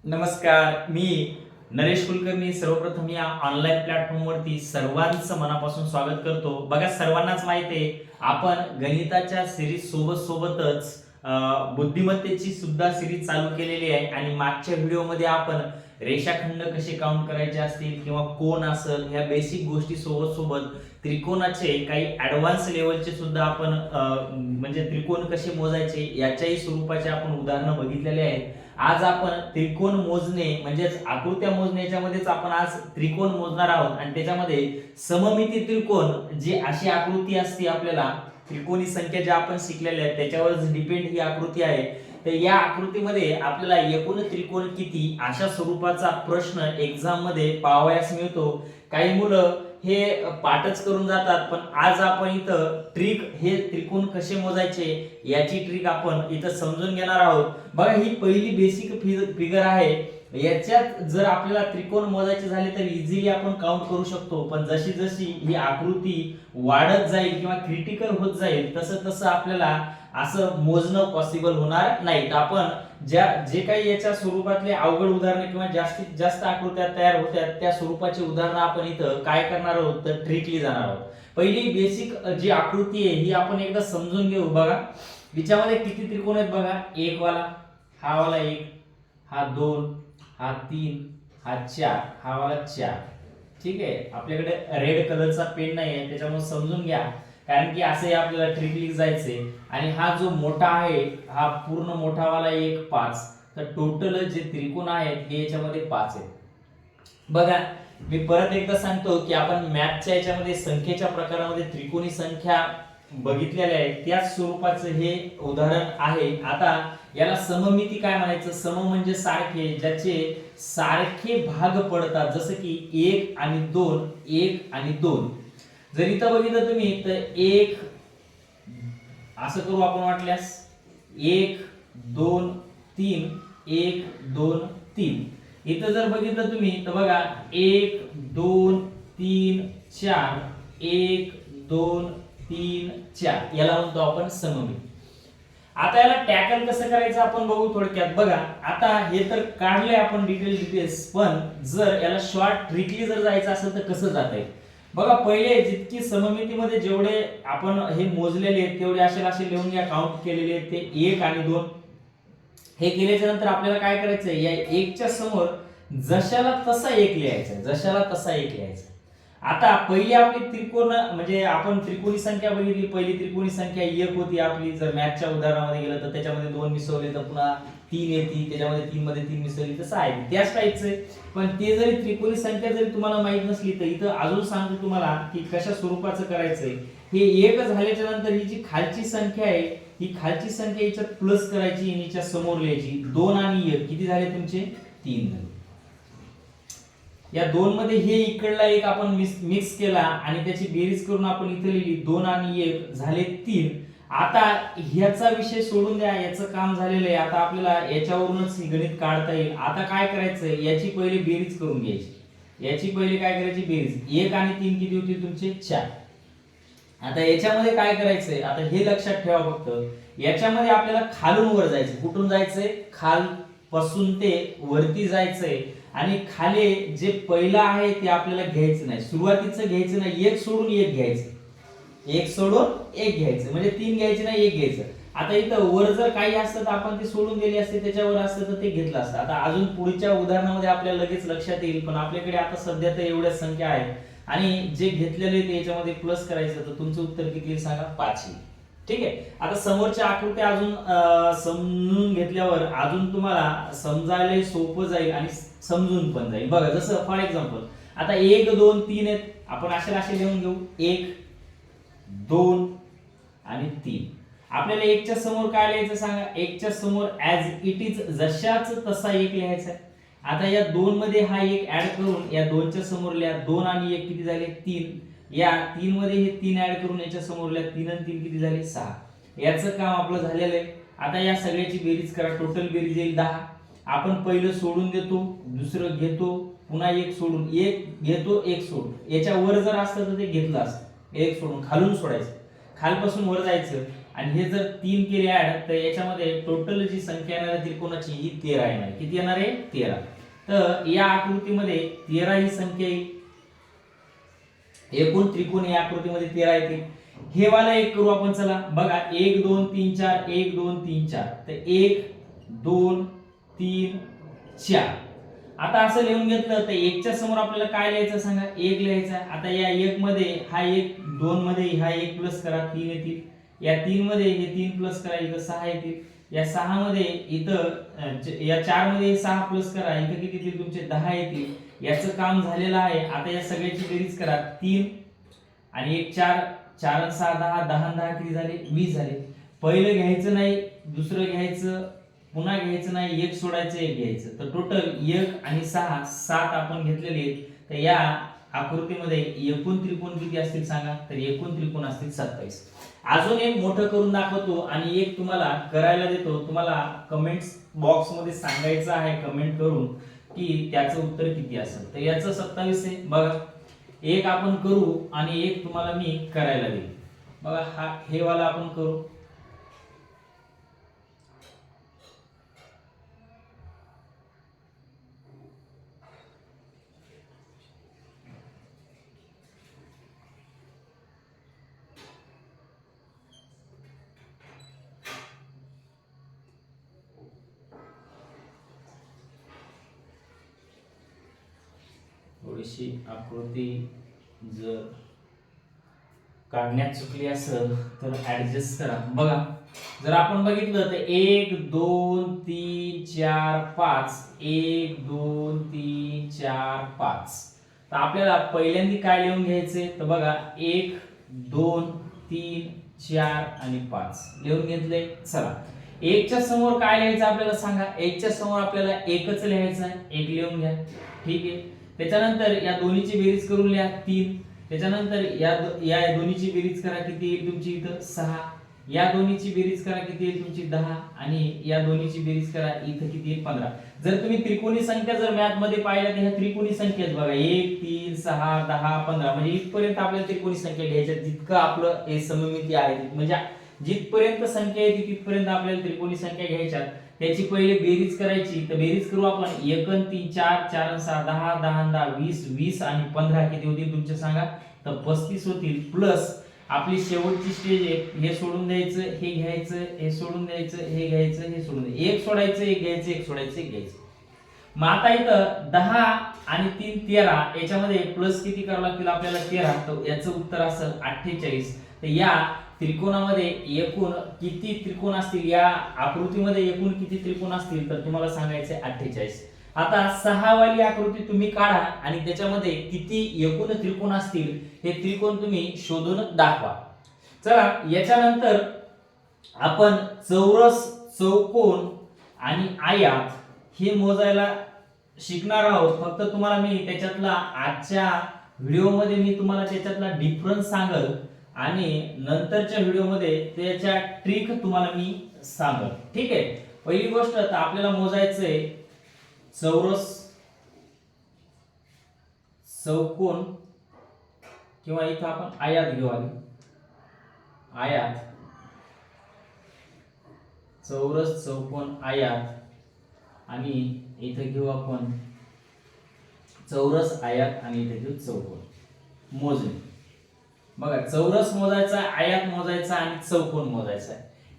नमस्कार, मी नरेश कुलकर्णी. सर्वप्रथम या ऑनलाईन प्लॅटफॉर्मवरती सर्वांचं मनापासून स्वागत करतो. बघा, सर्वांनाच माहिती आहे, आपण गणिताच्या सिरीज सोबतच बुद्धिमत्तेची सुद्धा सिरीज चालू केलेली आहे. आणि मागच्या व्हिडिओमध्ये आपण रेषाखंड कसे काउंट करायचे असतील किंवा कोन असेल, ह्या बेसिक गोष्टी सोबत त्रिकोणाचे काही ऍडव्हान्स लेवलचे सुद्धा आपण म्हणजे त्रिकोण कसे मोजायचे याच्याही स्वरूपाचे आपण उदाहरणं बघितलेले आहेत. आज आपण त्रिकोण मोजणे म्हणजेच आकृत्या मोजण्याच्यामध्येच आपण आज त्रिकोण मोजणार आहोत. आणि त्याच्यामध्ये सममिती त्रिकोण जी अशी आकृती असते, आपल्याला त्रिकोणी संख्या ज्या आपण शिकलेल्या आहेत त्याच्यावरच डिपेंड ही आकृती आहे. तर या आकृतीमध्ये आपल्याला एकूण त्रिकोण किती अशा स्वरूपाचा प्रश्न एक्झाम मध्ये पाहावयास मिळतो. काही मुलं हे पाठच करून जातात, पण आज आपण इथं ट्रिक, हे त्रिकोण कसे मोजायचे याची ट्रिक आपण इथं समजून घेणार आहोत. बघा, ही पहिली बेसिक फिगर आहे. याच्यात जर आपल्याला त्रिकोण मोजायचे झाले तर इझिली आपण काउंट करू शकतो, पण जशी जशी ही आकृती वाढत जाईल किंवा क्रिटिकल होत जाईल तसं तसं आपल्याला असं मोजणं पॉसिबल होणार नाही. तर आपण जे काही याच्या स्वरूपातले अवघड उदाहरणे किंवा जास्तीत जास्त आकृत्या तयार होत्या त्या स्वरूपाची उदाहरणं आपण इथं काय करणार आहोत तर ट्रिकली जाणार आहोत. पहिली बेसिक जी आकृती आहे ही आपण एकदा समजून घेऊ. बघा, हिच्यामध्ये किती त्रिकोण आहेत बघा. एक वाला, हा वाला एक, हा दोन, हा तीन, हा चार, हा वाला चार. ठीक आहे, आपल्याकडे रेड कलरचा पेन नाही आहे त्याच्यामुळे समजून घ्या, कारण की असे आपल्याला ट्रिकली जायचे. आणि हा जो मोठा आहे हा पूर्ण मोठा वाला एक, पाच. तर टोटल जे त्रिकोण आहेत हे याच्यामध्ये पाच आहेत. बघा, मी परत एकदा सांगतो की आपण मॅथच्या याच्यामध्ये संख्येच्या प्रकारामध्ये त्रिकोणी संख्या बघितलेल्या आहेत, त्याच स्वरूपाचं हे उदाहरण आहे. आता याला सममिती काय म्हणायचं. सम म्हणजे सारखे, ज्याचे सारखे भाग पडतात, जसं की एक आणि दोन, एक आणि दोन. जर इथं बघितलं तुम्ही तर एक असं करू आपण वाटल्यास, एक दोन तीन, एक दोन तीन. इथं जर बघितलं तुम्ही तर बघा, एक दोन तीन चार, एक दोन तीन चार, याला म्हणतो आपण सममिती. आता याला टॅकल कसं करायचं आपण बघू थोडक्यात. बघा, आता हे तर काढले आपण डिटेल्स, पण जर याला शॉर्ट ट्रिकली जर जायचं असेल तर कसं जाता येईल. बघा, पहिले जितकी सममितीमध्ये जेवढे आपण हे मोजलेले आहेत तेवढे असे लिहून घ्या, काउंट केलेले आहेत ते एक आणि दोन. हे केल्याच्या नंतर आपल्याला काय करायचं, या एकच्या समोर जशाला तसा एक लिहायचा, जशाला तसा एक लिहायचा. आता पहिली आपली त्रिकोण म्हणजे आपण त्रिकोणी संख्या बघितली, पहिली त्रिकोणी संख्या एक होती आपली. जर मॅथच्या उदाहरणामध्ये गेलं तर त्याच्यामध्ये दोन मिसळले तर पुन्हा तीन येते, त्याच्यामध्ये तीन मध्ये तीन मिसळली, तसं आहे त्याच टाईपचं. पण ते जरी त्रिकोणी संख्या जरी तुम्हाला माहित नसली तर इथं अजून सांगतो तुम्हाला की कशा स्वरूपाचं करायचंय. हे एक झाल्याच्या नंतर ही जी खालची संख्या आहे ही खालची संख्या याच्यात प्लस करायची आणि याच्या समोर लिहायची. दोन आणि एक किती झाले तुमचे, तीन झाले. या दोन मध्ये हे इकडला एक आपण मिक्स केला आणि त्याची बेरीज करून आपण इथे लिहिली, दोन आणि एक झाले तीन. आता ह्याचा विषय सोडून द्या, याचं काम झालेलं आहे. आता आपल्याला याच्यावरूनच गणित काढता येईल. आता काय करायचं, याची पहिली बेरीज करून घ्यायची. याची पहिली काय करायची बेरीज, एक आणि तीन किती होती तुमचे, चार. आता याच्यामध्ये काय करायचंय, आता हे लक्षात ठेवा फक्त, याच्यामध्ये आपल्याला खालून वर जायचं. कुठून जायचंय, खाल पासून ते वरती जायचंय. आणि खाली जे पहिलं आहे ते आपल्याला घ्यायचं नाही, सुरुवातीचं घ्यायचं नाही, एक सोडून एक घ्यायचं, एक सोडून एक घ्यायचं, म्हणजे तीन घ्यायचे नाही, एक घ्यायचं. आता इथं वर जर काही असतं तर आपण ते सोडून दिले असते, त्याच्यावर असतं तर ते घेतलं असतं. आता अजून पुढच्या उदाहरणामध्ये आपल्याला लगेच लक्षात येईल, पण आपल्याकडे आता सध्या तर एवढ्या संख्या आहेत आणि जे घेतलेले ते याच्यामध्ये प्लस करायचं. तर तुमचं उत्तर किती येईल सांगा, 5 येईल. ठीक आहे. आता समोरच्या आकृत्या अजून समजून घेतल्यावर अजून तुम्हाला समजायला सोपं जाईल आणि समजून पण जाईल. बघा, जसं फॉर एक्झाम्पल आता एक दोन तीन आहेत, आपण असे लिहून घेऊ, एक दोन आणि तीन. आपल्याला एकच्या समोर काय लिहायचं सांगा, एकच्या समोर ऍज इट इज जशाच तसा एक लिहायचा. आता या दोन मध्ये हा एक ऍड करून या दोनच्या समोर लिहा, दोन आणि एक किती झाले, तीन. या तीन मध्ये हे तीन ऍड करून याच्या समोर लिहा, तीन आणि तीन किती झाले, 6. याचं काम आपलं झालेलं आहे. आता या सगळ्याची बेरीज करा, टोटल बेरीज येईल 10. आपण पहिलं सोडून देतो, दुसरं घेतो, पुन्हा एक सोडून, एक घेतो, एक सोडून. याच्या वर जर असतं तर ते घेतलं असतं, एक सोडून खालून सोडायचं, खालपासून वर जायचं आणि हे जर 3 केले ऍड तर याच्यामध्ये टोटल जी संख्या येणार आहे त्रिकोणाची ही 13 येणार. किती येणार आहे? 13. तर या आकृतीमध्ये 13 ही संख्या येईल. एकूण त्रिकोण या आकृतीमध्ये 13 येतील. हे वाला एक करू आपण. चला बघा 1 2 3 4 1 2 3 4. तर 1 2 3 4. आता असं लिहून घेतलं तर 1 च्या समोर आपल्याला काय लिहायचं सांगा? 1 लिहायचा. आता या 1 मध्ये हा 1, 2 मध्ये हा 1 प्लस करा 3 येतील. या 3 मध्ये हे 3 प्लस करा इथं 6 येतील. या 6 मध्ये इथं या 4 मध्ये 6 प्लस करा इथं किती येतील तुमचे 10 येतील. याचं काम झालेलं आहे. आता या सगळ्याची बेरीज करा. 3 आणि 1 4 4 आणि 6 10 10 आणि 10 किती झाले? 20 झाले. पहिलं घ्यायचं नाही, दुसरं घ्यायचं, पुन्हा घ्यायचं नाही, 1 सोडायचं 1 घ्यायचं. तर टोटल 1 आणि 6 7 आपण घेतलेले आहेत. तर या आकृतीमध्ये एकूण त्रिकोण किती असतील सांगा? तर एकूण त्रिकोण असतील 27. अजून एक मोठं करून दाखवतो आणि एक तुम्हाला करायला देतो. तुम्हाला कमेंट्स बॉक्स मध्ये सांगायचं आहे कमेंट करून की त्याचं उत्तर किती असेल. तर याचं 27 आहे. बघा एक आपण करू आणि एक तुम्हाला मी करायला देईन. बघा हा हे वाला आपण करू. थोडीशी आकृती जर काढण्यात चुकली असेल तर ऍडजस्ट करा. बघा जर आपण बघितलं तर 1 2 3 4 5 1 2 3 4 5. तर आपल्याला पहिल्यांदा काय लिहून घ्यायचे? तर बघा 1 2 3 4 आणि 5 लिहून घेतले. चला 1 च्या समोर काय लिहायचं आपल्याला सांगा? 1 च्या समोर आपल्याला एकच लिहायचं आहे. 1 लिहून घ्या. ठीक आहे. त्याच्यानंतर या दोन्हीची बेरीज करून लिहा 3. त्याच्यानंतर या दोन्हीची बेरीज करा किती येईल तुमची इथं 6. या दोन्हीची बेरीज करा किती येईल तुमची 10 आणि या दोन्हीची बेरीज करा इथं किती येईल 15. जर तुम्ही त्रिकोणी संख्या जर मॅथ मध्ये पाहिल्या तर ह्या त्रिकोणी संख्या बघा 1 3 6 10 15 म्हणजे इथपर्यंत आपल्याला त्रिकोणी संख्या घ्यायच्या. जितकं आपलं हे सममिती आहे म्हणजे जिथपर्यंत संख्या येते तिथपर्यंत आपल्याला त्रिकोणी संख्या घ्यायच्या. त्याची पहिले बेरीज करायची. तर बेरीज करू आपण 1 आणि 3 4 4 आणि 6 10 10 आणि 10 20 20 आणि 15 किती होतील तुमचे सांगा? तर 35 होतील. प्लस आपली शेवटची स्टेज आहे. हे सोडून द्यायचं, हे घ्यायचं, हे सोडून द्यायचं, हे घ्यायचं, हे सोडून द्यायचं, एक सोडायचं, एक घ्यायचं, एक सोडायचं, एक घ्यायचं. मग आता इथं 10 आणि 3 13 याच्यामध्ये प्लस किती करावं लागतील आपल्याला? 13. तर याचं उत्तर असेल 48. तर या त्रिकोणामध्ये एकूण किती त्रिकोण असतील? या आकृतीमध्ये एकूण किती त्रिकोण असतील? तर तुम्हाला सांगायचे 48. आता 6 वाली आकृती तुम्ही काढा आणि त्याच्यामध्ये किती एकूण त्रिकोण असतील हे त्रिकोण तुम्ही शोधून दाखवा. चला याच्यानंतर आपण चौरस, चौकोन आणि आयत हे मोजायला शिकणार आहोत. फक्त तुम्हाला मी त्याच्यातला आजच्या व्हिडिओमध्ये मी तुम्हाला त्याच्यातला डिफरन्स सांगल आणि नंतरच्या व्हिडिओमध्ये त्याच्या ट्रिक तुम्हाला मी सांगल. ठीक आहे. पहिली गोष्ट तर आपल्याला मोजायचंय चौरस, चौकोन किंवा इथं आपण आयत घेऊ. आधी आयत, चौरस, चौकोन, आयत आणि इथं घेऊ आपण चौरस, आयत आणि इथे घेऊ चौकोन. मोजणे बघा चौरस मोजायचा, आयत मोजायचा आणि चौकोन मोजायचा.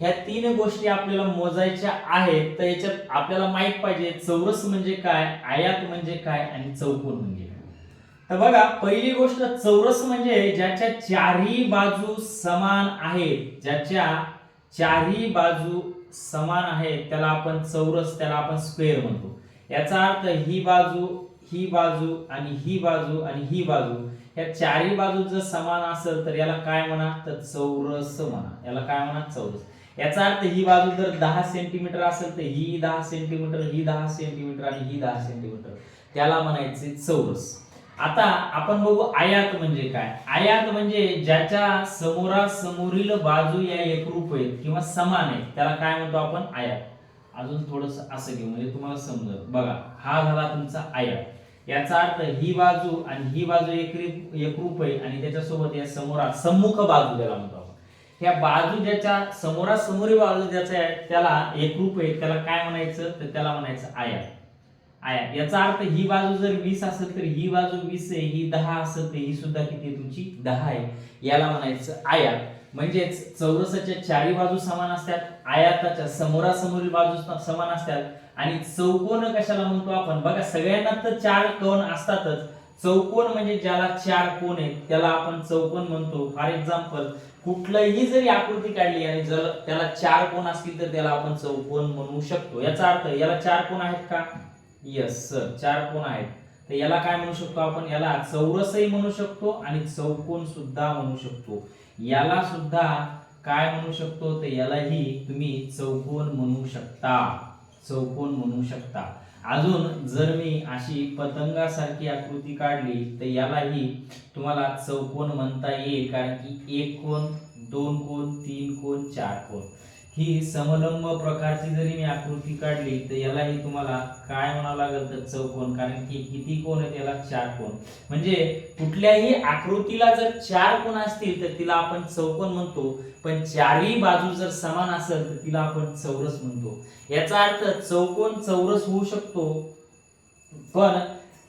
ह्या 3 गोष्टी आपल्याला मोजायच्या आहेत. तर याच्यात आपल्याला माहित पाहिजे चौरस म्हणजे काय, आयत म्हणजे काय आणि चौकोन म्हणजे काय. तर बघा पहिली गोष्ट चौरस म्हणजे ज्याच्या चारही बाजू समान आहेत. ज्याच्या चारही बाजू समान आहेत त्याला आपण चौरस, त्याला आपण स्क्वेअर म्हणतो. याचा अर्थ ही बाजू, ही बाजू आणि ही बाजू आणि ही बाजू या चारही बाजू जर समान असेल तर याला काय म्हणा? तर चौरस म्हणा. याला काय म्हणा? चौरस. याचा अर्थ ही बाजू जर 10 सेंटीमीटर असेल तर ही 10 सेंटीमीटर, ही 10 सेंटीमीटर आणि ही 10 सेंटीमीटर, त्याला म्हणायचे चौरस. आता आपण बघू आयत म्हणजे काय. आयत म्हणजे ज्याच्या समोरासमोरील बाजू या एकरूप आहेत किंवा समान आहेत त्याला काय म्हणतो आपण? आयत. अजून थोडस असं घेऊ म्हणजे तुम्हाला समजेल. बघा हा झाला तुमचा आयत. याचा अर्थ ही बाजू आणि ही बाजू एकरूप आहे आणि त्याच्यासोबत या समोरा सम्मुख बाजू त्याला म्हणतो आपण. ह्या बाजू ज्याच्या समोरासमोरी बाजू ज्याच्या आहे त्याला एकरूप आहे, त्याला काय म्हणायचं तर त्याला म्हणायचं आयत. आयत याचा अर्थ ही बाजू जर 20 असेल तर ही बाजू 20 आहे, ही 10 असेल तर ही सुद्धा किती आहे तुमची 10 आहे, याला म्हणायचं आयत. म्हणजेच चौरसाच्या चारी बाजू समान असतात, आयताच्या समोरासमोरील बाजू समान असतात. आणि चौकोन कशाला म्हणतो आपण, बघा सगळ्यांना तर 4 कोन असतातच, चौकोन म्हणजे ज्याला 4 कोन आहेत त्याला आपण चौकोन म्हणतो. फॉर एक्झाम्पल कुठलीही जरी आकृती काढली आणि जर त्याला 4 कोन असतील तर त्याला आपण चौकोन म्हणू शकतो. याचा अर्थ याला 4 कोन आहेत का, यस सर 4 कोन आहेत, तर याला काय म्हणू शकतो आपण, याला चौरसही म्हणू शकतो आणि चौकोन सुद्धा म्हणू शकतो. याला सुद्धा काय म्हणू शकतो तर यालाही तुम्ही चौकोन म्हणू शकता, चौकोन म्हणू शकता. अजून जर मी अशी पतंगासारखी आकृती काढली तर यालाही तुम्हाला चौकोन म्हणता येईल, कारण की 1 कोन 2 कोन 3 कोन 4 कोन ही समलंब प्रकारची जरी मी आकृती काढली तर यालाही तुम्हाला काय म्हणावं लागेल तर चौकोन, कारण की किती कोन आहेत याला 4 कोन. म्हणजे कुठल्याही आकृतीला जर 4 कोन असतील तर तिला आपण चौकोन म्हणतो, पण चारही बाजू जर समान असेल तर तिला आपण चौरस म्हणतो. याचा अर्थ चौकोन चौरस होऊ शकतो, पण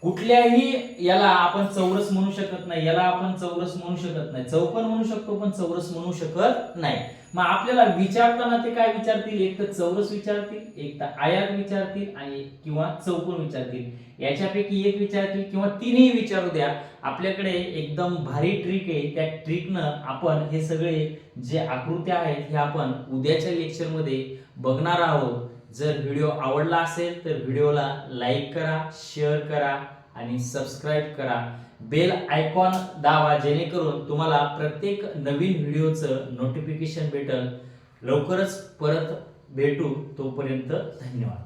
कुठल्याही याला आपण चौरस म्हणू शकत नाही, याला आपण चौरस म्हणू शकत नाही. चौकोन म्हणू शकतो पण चौरस म्हणू शकत नाही. मग आपल्याला विचारताना ते काय विचारतील, एक तर चौरस विचारतील, एक तर आयत विचारतील आणि किंवा चौकोन विचारतील. याच्यापैकी एक विचारतील किंवा तीनही विचारू द्या. आपल्याकडे एकदम भारी ट्रिक आहे, त्या ट्रिकनं आपण हे सगळे जे आकृत्या आहेत हे आपण उद्याच्या लेक्चरमध्ये बघणार आहोत. जर व्हिडिओ आवडला असेल तर व्हिडिओला लाईक करा, शेअर करा आणि सबस्क्राईब करा. बेल आयकॉन दाबा, जेणेकरून तुम्हाला प्रत्येक नवीन व्हिडिओचं नोटिफिकेशन भेटेल. लवकरच परत भेटू, तोपर्यंत धन्यवाद.